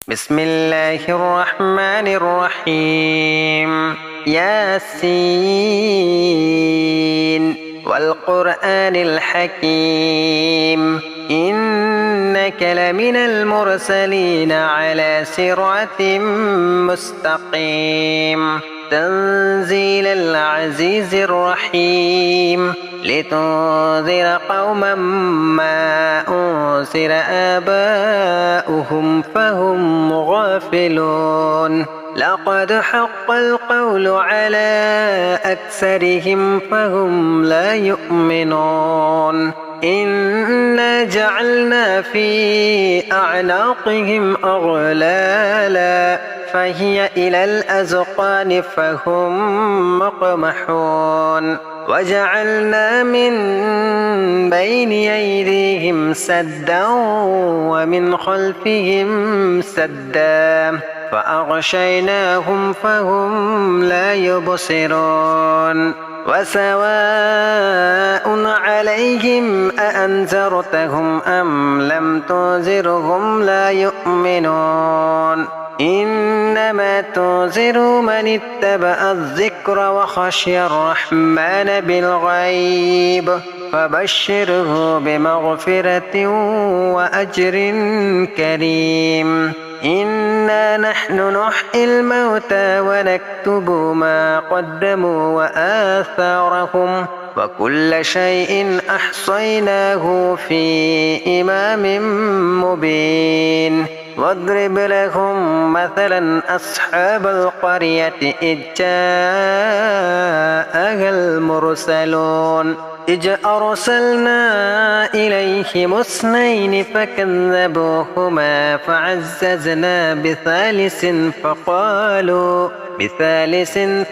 بسم الله الرحمن الرحيم ياسين والقرآن الحكيم إنك لمن المرسلين على صراط مستقيم تنزيل العزيز الرحيم لتنذر قوما ما أنذر آباؤهم فهم غافلون لقد حق القول على أكثرهم فهم لا يؤمنون إنا جعلنا في أعناقهم أغلالا فهي إلى الأذقان فهم مقمحون وجعلنا من بين أيديهم سدا ومن خلفهم سدا فأغشيناهم فهم لا يبصرون وسواء عليهم أأنذرتهم أم لم تنذرهم لا يؤمنون إنما تنذر من اتبع الذكر وخشي الرحمن بالغيب فبشره بمغفرة وأجر كريم إنا نحن نحيي الموتى ونكتب ما قدموا وآثارهم وكل شيء أحصيناه في إمام مبين واضرب لهم مثلا أصحاب القرية إذ جاءها المرسلون إذ أرسلنا إليهم اثنين فكذبوهما فعززنا بثالث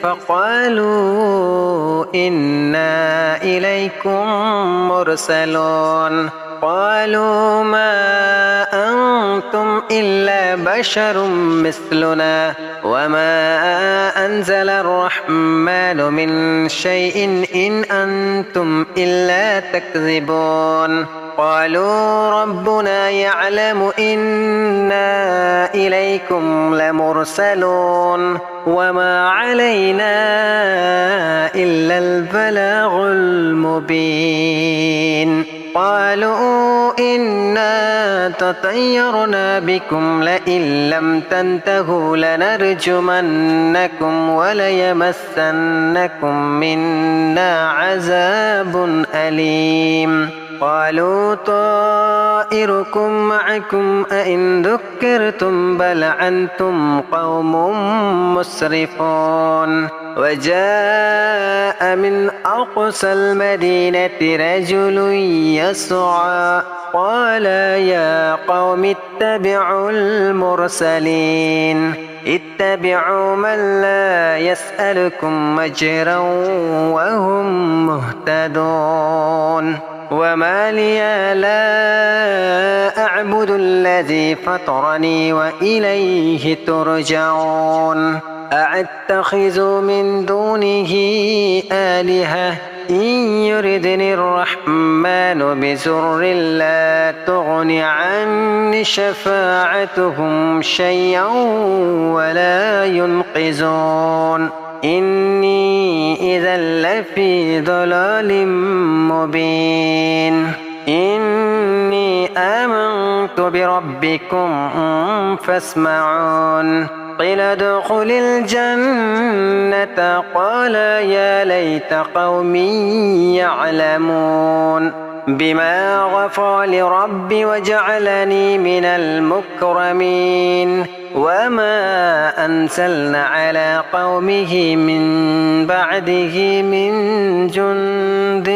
فقالوا إنا إليكم مرسلون قالوا ما أنتم إلا بشر مثلنا وما أنزل الرحمن من شيء إن أنتم إلا تكذبون قالوا ربنا يعلم إنا إليكم لمرسلون وما علينا إلا البلاغ المبين قالوا إنا تطيرنا بكم لئن لم تنتهوا لنرجمنكم وليمسنكم منا عذاب أليم قالوا طائركم معكم أئن ذكرتم بل أنتم قوم مسرفون وجاء من أقصى المدينة رجل يسعى قال يا قوم اتبعوا المرسلين اتبعوا من لا يسألكم أجرا وهم مهتدون وما لي لا أعبد الذي فطرني وإليه ترجعون أأتخذ من دونه آلهة إن يردني الرحمن بضر لا تغن عني شفاعتهم شيئا ولا ينقذون إني إذا لفي ضلال مبين إني آمنت بربكم فاسمعون قيل ادخل الجنة قال يا ليت قومي يعلمون بما غفر لربي وجعلني من المكرمين وما أنزلنا على قومه من بعده من جند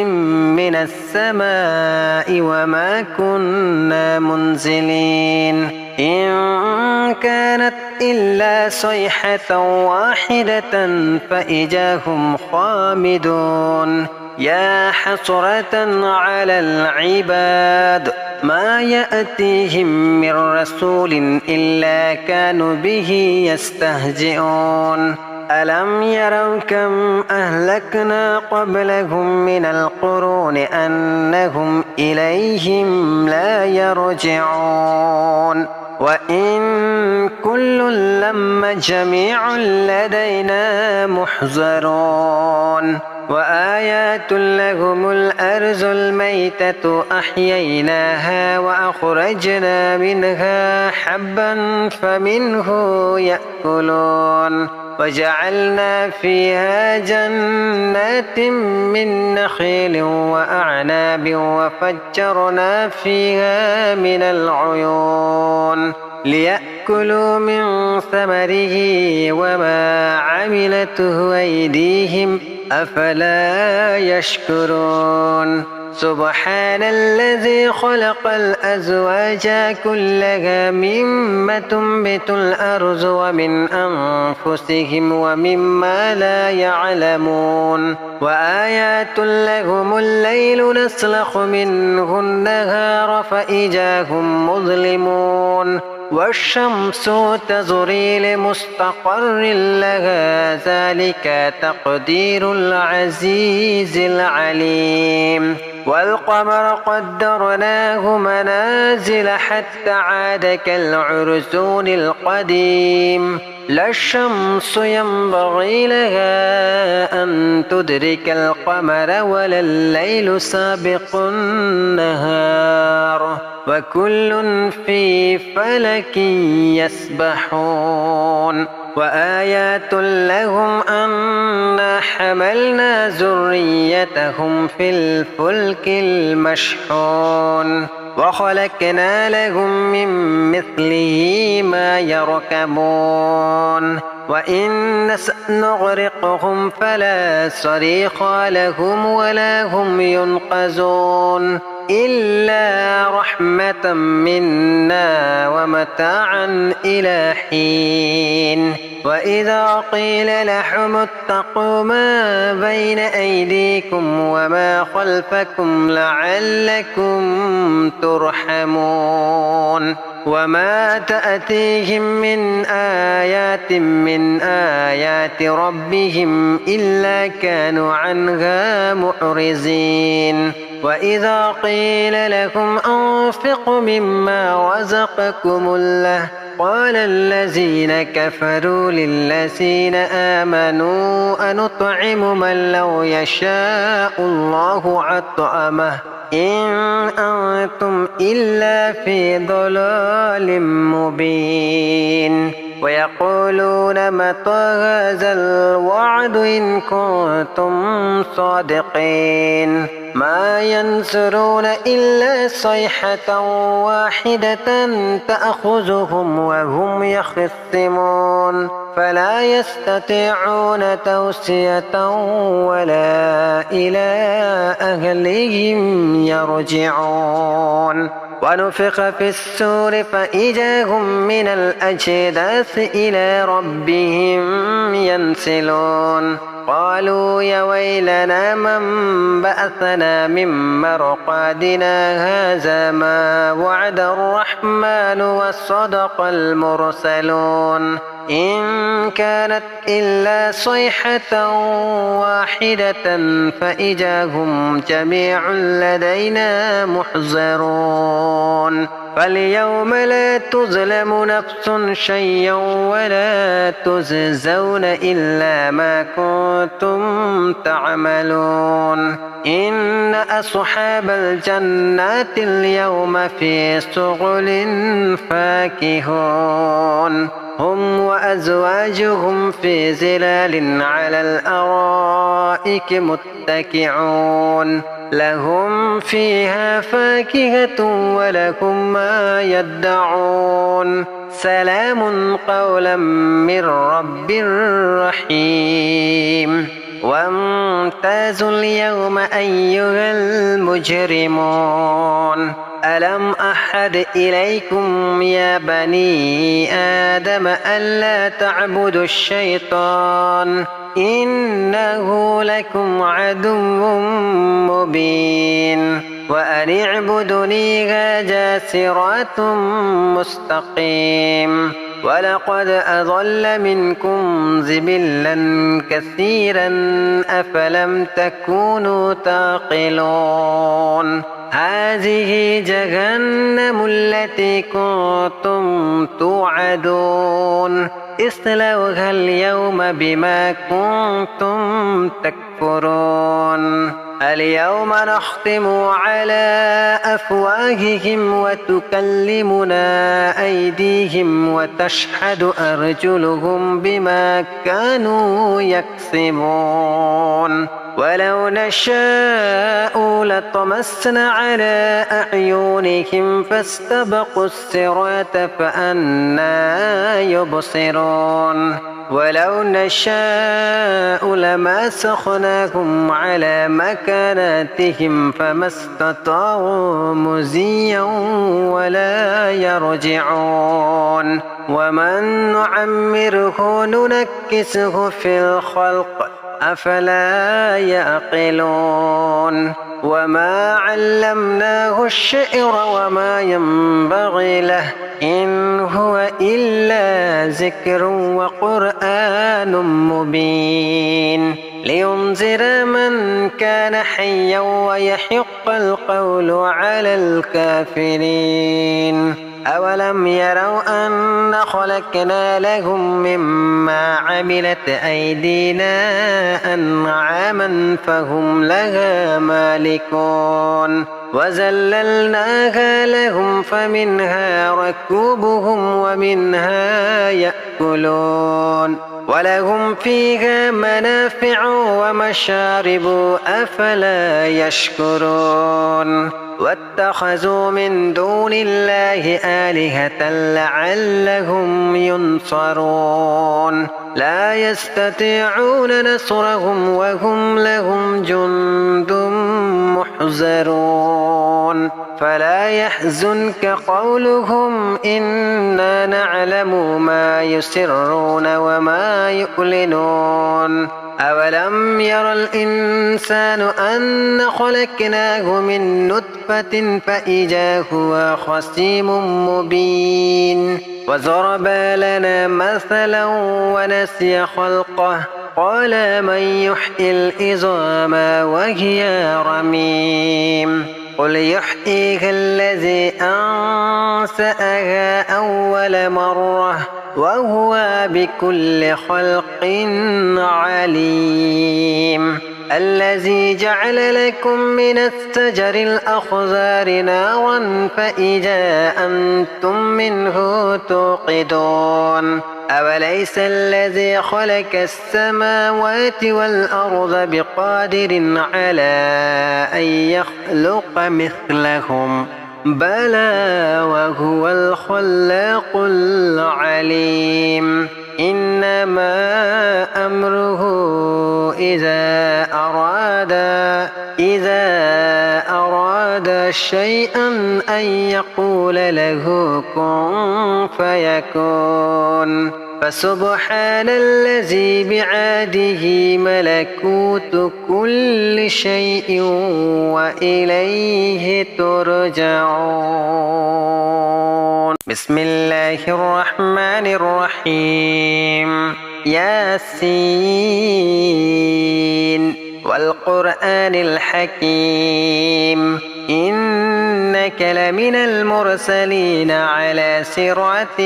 من السماء وما كنا منزلين إن كانت إلا صيحة واحدة فإذا هم خامدون يا حسرة على العباد ما يأتيهم من رسول إلا كانوا به يستهزئون ألم يروا كم أهلكنا قبلهم من القرون أنهم إليهم لا يرجعون وإن لما جميع لدينا محضرون وآيات لهم الأرض الميتة أحييناها وأخرجنا منها حبا فمنه يأكلون وجعلنا فيها جنات من نخيل وأعناب وفجرنا فيها من العيون ليأكلوا من ثمره وما عملته أيديهم أفلا يشكرون سبحان الذي خلق الأزواج كلها مما تنبت الأرض ومن أنفسهم ومما لا يعلمون وآيات لهم الليل نسلخ منه النهار فإذا هم مظلمون والشمس تجري لمستقر لها ذلك تقدير العزيز العليم والقمر قدرناه منازل حتى عاد كالعرجون القديم لا الشمس ينبغي لها أن تدرك القمر ولا الليل سابق النهار وكل في فلك يسبحون وآيات لهم أنا حملنا ذريتهم في الفلك المشحون وخلقنا لهم من مثله ما يركبون وإن نسأ نغرقهم فلا صريخ لهم ولا هم ينقذون إلا رحمة منا ومتاعا إلى حين وإذا قيل لهم اتقوا ما بين أيديكم وما خلفكم لعلكم ترحمون وما تأتيهم من آيات ربهم إلا كانوا عنها معرضين وإذا قيل لهم أنفقوا مما رزقكم الله قال الذين كفروا للذين آمنوا أنطعم من لو يشاء الله أطعمه إن أنتم إلا في ضلال مبين ويقولون متى هذا الوعد إن كنتم صادقين ما ينصرون إلا صيحة واحدة تأخذهم وهم يخصمون فلا يستطيعون توصية ولا إلى أهلهم يرجعون ونفخ في السور فإذا هم من الأجداث إلى ربهم ينسلون قالوا يا ويلنا من بعثنا من مرقادنا هذا ما وعد الرحمن وصدق المرسلون إن كانت إلا صيحة واحدة فإذا هم جميع لدينا محضرون فاليوم لا تظلم نفس شيئا ولا تجزون إلا ما كنتم تعملون إن أصحاب الجنات اليوم في شغل فاكهون هم وأزواجهم في ظلال على الأرائك متكئون لهم فيها فاكهة ولهم ما يدعون سلام قولا من رب رحيم وامتازوا اليوم أيها المجرمون ألم أحد إليكم يا بني آدم ألا تعبدوا الشيطان إنه لكم عدو مبين وأن اعبدوني هذا صراط مستقيم ولقد أضل منكم جبلا كثيرا أفلم تكونوا تعقلون هذه جهنم التي كنتم توعدون اصلوها اليوم بما كنتم تكفرون اليوم نختم على أفواههم وتكلمنا أيديهم وتشهد أرجلهم بما كانوا يكسبون ولو نشاء لطمسنا على أعينهم فاستبقوا الصراط فأنى يبصرون ولو نشاء لمسخناهم على مكاناتهم فما استطاعوا مزيا ولا يرجعون ومن نعمره ننكسه في الخلق أفلا يعقلون وما علمناه الشعر وما ينبغي له إن هو إلا ذكر وقرآن مبين لينذر من كان حيا ويحق القول على الكافرين أولم يروا أن خلقنا لهم مما عملت أيدينا أنعاما فهم لها مالكون وذللناها لهم فمنها ركوبهم ومنها يأكلون ولهم فيها منافع ومشارب أفلا يشكرون واتخذوا من دون الله آلهة لعلهم ينصرون لا يستطيعون نصرهم وهم لهم جند محضرون فلا يحزنك قولهم إنا نعلم ما يسرون وما يعلنون أولم ير الإنسان أن خلقناه من نطفة فإذا هو خصيم مبين وضرب لنا مثلا ونسي خلقه قال من يحيي العظام وهي رميم قل يحييها الذي أنشأها أول مرة وهو بكل خلق عليم الذي جعل لكم من الشجر الأخضر نارا فإذا أنتم منه توقدون أوليس الذي خلق السماوات والأرض بقادر على أن يخلق مثلهم بلى وهو الخلاق العليم إنما أمره إذا أراد شيئا أن يقول له كن فيكون فسبحان الذي بعاده ملكوت كل شيء وإليه ترجعون بسم الله الرحمن الرحيم ياسين والقرآن الحكيم إنك لمن المرسلين على صراط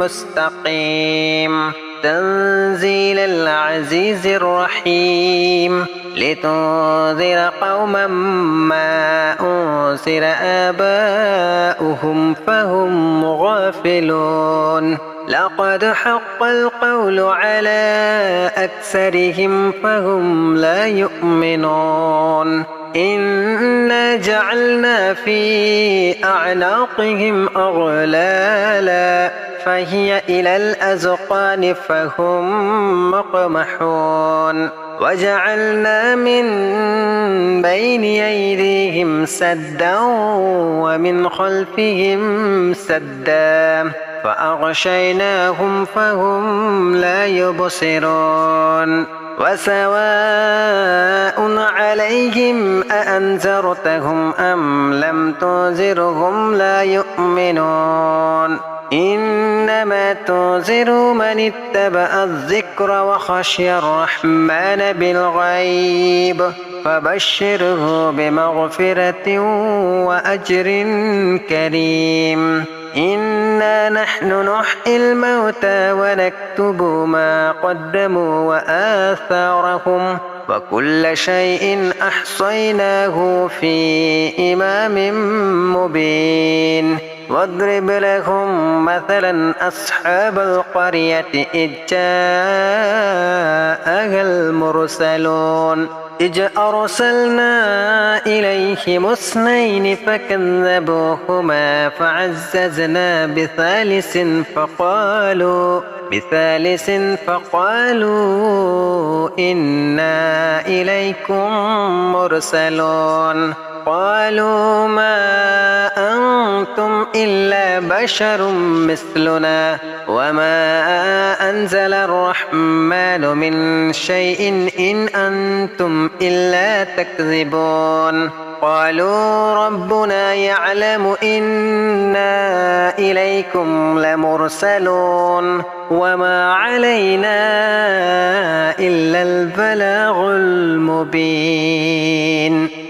مستقيم تنزيل العزيز الرحيم لتنذر قوما ما أنذر آباؤهم فهم غافلون لقد حق القول على أكثرهم فهم لا يؤمنون إنا جعلنا في أعناقهم أغلالا فهي إلى الأذقان فهم مقمحون وجعلنا من بين أيديهم سدا ومن خلفهم سدا فأغشيناهم فهم لا يبصرون وسواء عليهم أأنذرتهم أم لم تنذرهم لا يؤمنون إنما تنذر من اتبع الذكر وخشي الرحمن بالغيب فبشره بمغفرة وأجر كريم إنا نحن نحيي الموتى ونكتب ما قدموا وآثارهم وكل شيء أحصيناه في إمام مبين واضرب لهم مثلا أصحاب القرية إذ جاءها المرسلون إذ أرسلنا إليهم اثنين فكذبوهما فعززنا بثالث فقالوا إنا إليكم مرسلون قالوا ما أنتم إلا بشر مثلنا وما أنزل الرحمن من شيء إن أنتم إلا تكذبون قالوا ربنا يعلم إنا إليكم لمرسلون وما علينا إلا البلاغ المبين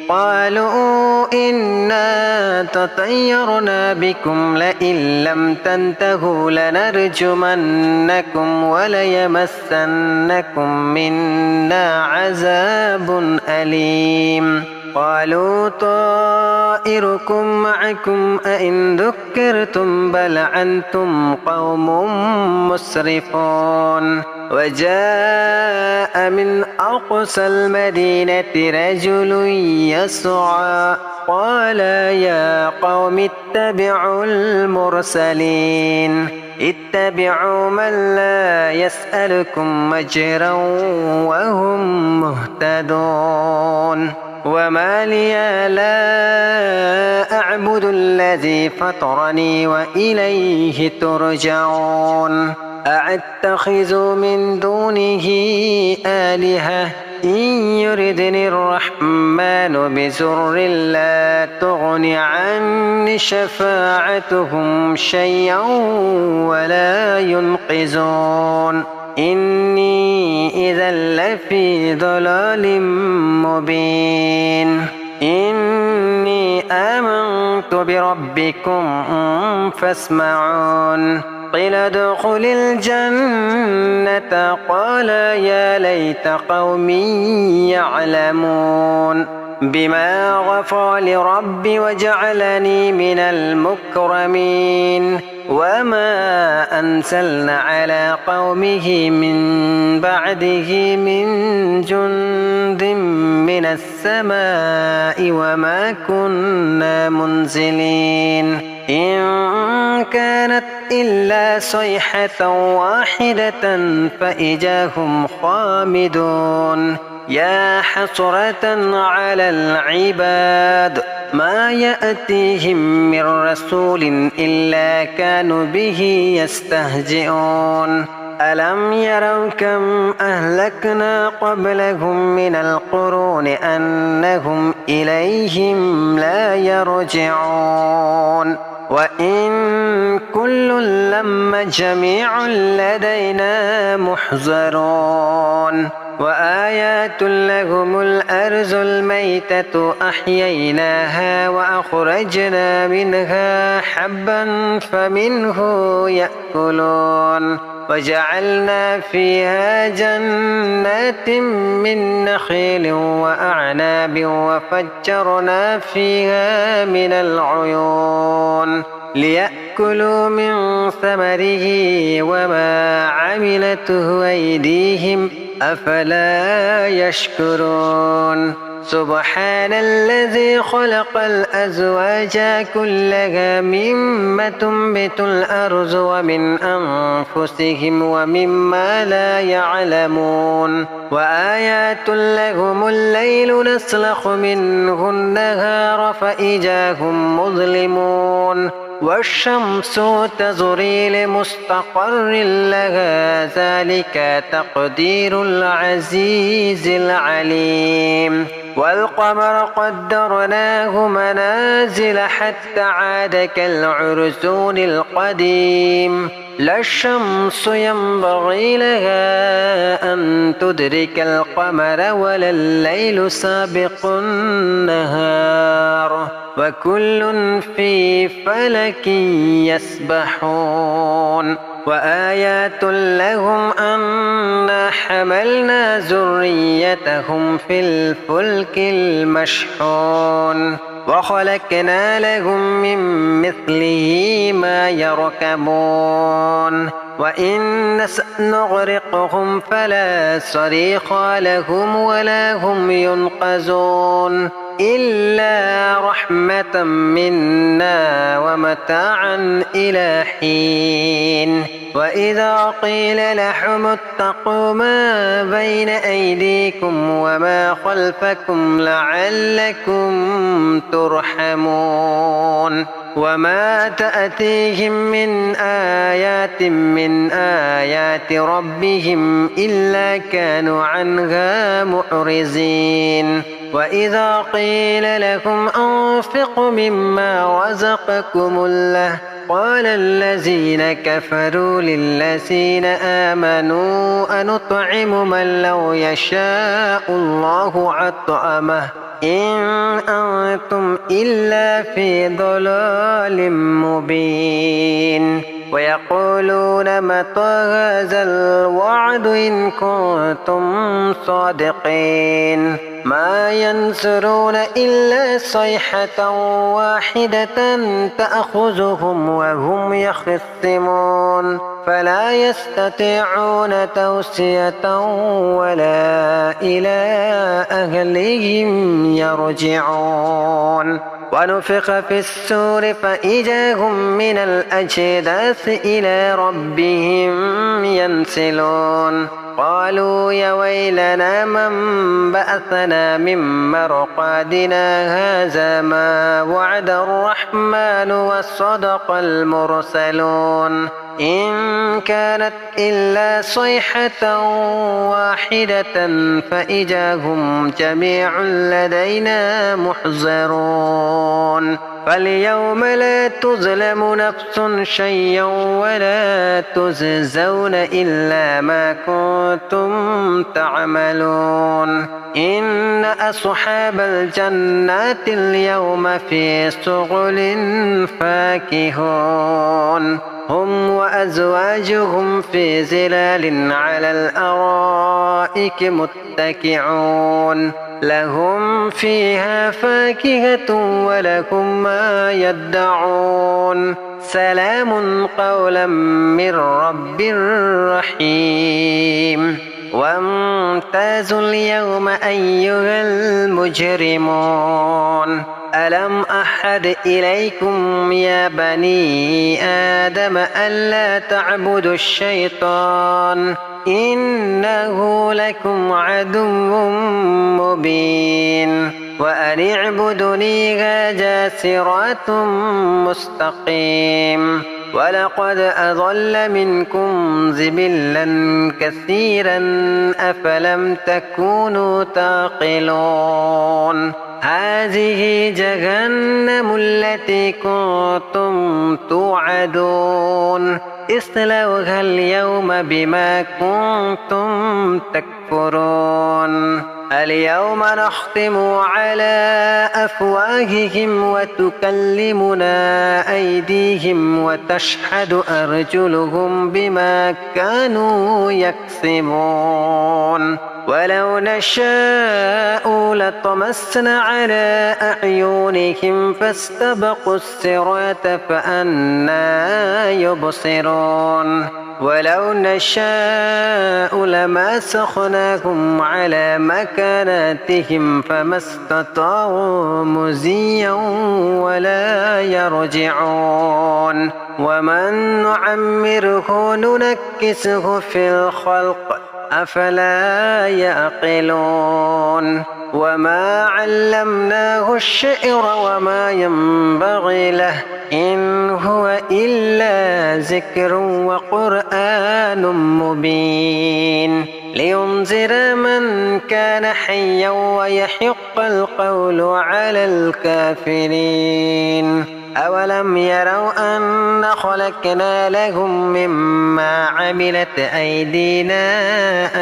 قالوا إنا تطيرنا بكم لئن لم تنتهوا لنرجمنكم وليمسنكم منا عذاب أليم قالوا طائركم معكم أئن ذكرتم بل أنتم قوم مسرفون وجاء من أقصى المدينة رجل يسعى قال يا قوم اتبعوا المرسلين اتبعوا من لا يسألكم أجرا وهم مهتدون وما لي لا أعبد الذي فطرني وإليه ترجعون أأتخذ من دونه آلهة إن يردني الرحمن بزر لا تغن عني شفاعتهم شيئا ولا ينقذون إني إذا لفي ضلال مبين إني آمنت بربكم فاسمعون قيل ادخل الجنة قال يا ليت قومي يعلمون بما غفر لربي وجعلني من المكرمين وما أنزلنا على قومه من بعده من جند من السماء وما كنا منزلين إن كانت إلا صيحة واحدة فإذا هم خامدون يا حسرة على العباد ما يأتيهم من رسول إلا كانوا به يستهزئون ألم يروا كم أهلكنا قبلهم من القرون أنهم إليهم لا يرجعون وإن كل لما جميع لدينا محضرون وآيات لهم الأرض الميتة أحييناها وأخرجنا منها حبا فمنه يأكلون وجعلنا فيها جنات من نخيل وأعناب وفجرنا فيها من العيون ليأكلوا من ثمره وما عملته أيديهم أفلا يشكرون سبحان الذي خلق الأزواج كلها مما تنبت الأرض ومن أنفسهم ومما لا يعلمون وآيات لهم الليل نسلخ منه النهار فإذا هم مظلمون والشمس تجري لمستقر لها ذلك تقدير العزيز العليم والقمر قدرناه منازل حتى عاد كالعرجون القديم لا الشمس ينبغي لها أن تدرك القمر ولا الليل سابق النهار وكل في فلك يسبحون وآيات لهم أنا حملنا ذريتهم في الفلك المشحون وخلقنا لهم من مثله ما يركبون وإن نشأ نغرقهم فلا صريخ لهم ولا هم ينقذون إلا رحمة منا ومتاعا إلى حين وإذا قيل لهم اتقوا ما بين أيديكم وما خلفكم لعلكم ترحمون وما تأتيهم من آيات ربهم إلا كانوا عنها معرضين وإذا قيل لهم أنفقوا مما رزقكم الله قال الذين كفروا للذين آمنوا أنطعم من لو يشاء الله أطعمه إن أنتم إلا في ضلال مبين ويقولون متى هذا الوعد إن كنتم صادقين ما ينصرون إلا صيحة واحدة تأخذهم وهم يخصمون فلا يستطيعون توصية ولا إلى أهلهم يرجعون ونفخ في السور فإذا هم من الأجداث إلى ربهم ينسلون قالوا يا ويلنا من بعثنا من مرقادنا هذا ما وعد الرحمن وصدق المرسلون إن كانت إلا صيحة واحدة فإذا هم جميع لدينا محضرون فاليوم لا تظلم نفس شيئا ولا تجزون إلا ما كنتم تعملون إن أصحاب الجنات اليوم في شغل فاكهون هم وأزواجهم في ظلال على الأرائك متكئون لهم فيها فاكهة ولهم ما يدعون سلام قولا من رب رحيم وامتازوا اليوم أيها المجرمون ألم أحد إليكم يا بني آدم ألا تعبدوا الشيطان إنه لكم عدو مبين وأن اعبدوني هذا صراط مستقيم ولقد أضل منكم جبلا كثيرا أفلم تكونوا تعقلون هذه جهنم التي كنتم توعدون اصلوها اليوم بما كنتم تكفرون اليوم نختم على أفواههم وتكلمنا أيديهم وتشهد أرجلهم بما كانوا يكسبون ولو نشاء لطمسنا على أعينهم فاستبقوا الصراط فأنى يبصرون ولو نشاء لمسخناهم على مكاناتهم فما استطاعوا مزيا ولا يرجعون ومن نعمره ننكسه في الخلق أفلا يعقلون وما علمناه الشعر وما ينبغي له إن هو إلا ذكر وقرآن مبين لينذر من كان حيا ويحق القول على الكافرين أولم يروا أن خلقنا لهم مما عملت أيدينا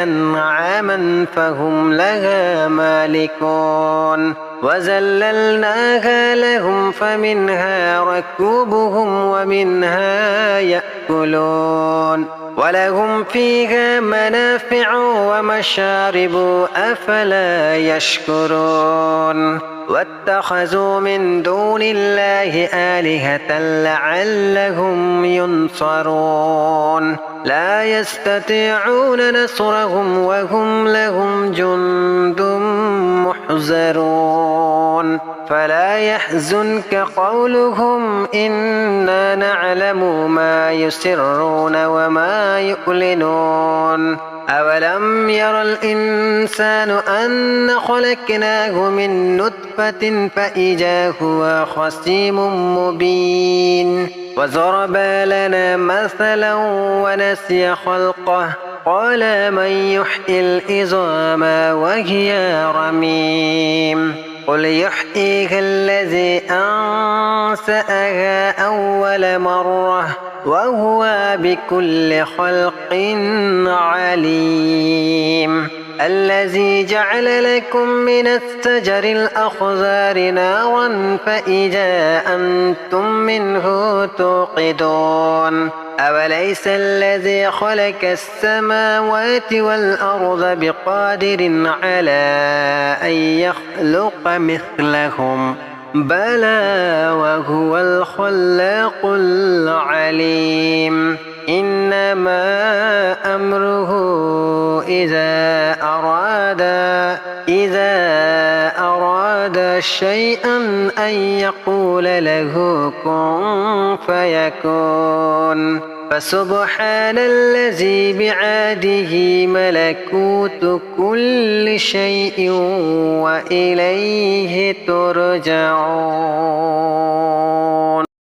أنعاما فهم لها مالكون وذللناها لهم فمنها ركوبهم ومنها يأكلون ولهم فيها منافع ومشارب أفلا يشكرون واتخذوا من دون الله آلهة لعلهم ينصرون لا يستطيعون نصرهم وهم لهم جند محضرون فلا يحزنك قولهم إنا نعلم ما يسرون وما يعلنون أولم ير الإنسان أن خلقناه من نطفة فإذا هو خصيم مبين وضرب لنا مثلا ونسي خلقه قال من يحيي العظام وهي رميم قل يحييها الذي أنشأها أول مرة وهو بكل خلق عليم الذي جعل لكم من الشجر الأخضر نارا فإذا أنتم منه توقدون أوليس الذي خلق السماوات والأرض بقادر على أن يخلق مثلهم بلى وهو الخلاق العليم إنما أمره إذا أراد شيئا أن يقول له كن فيكون فسبحان الذي بعاده ملكوت كل شيء وإليه ترجعون.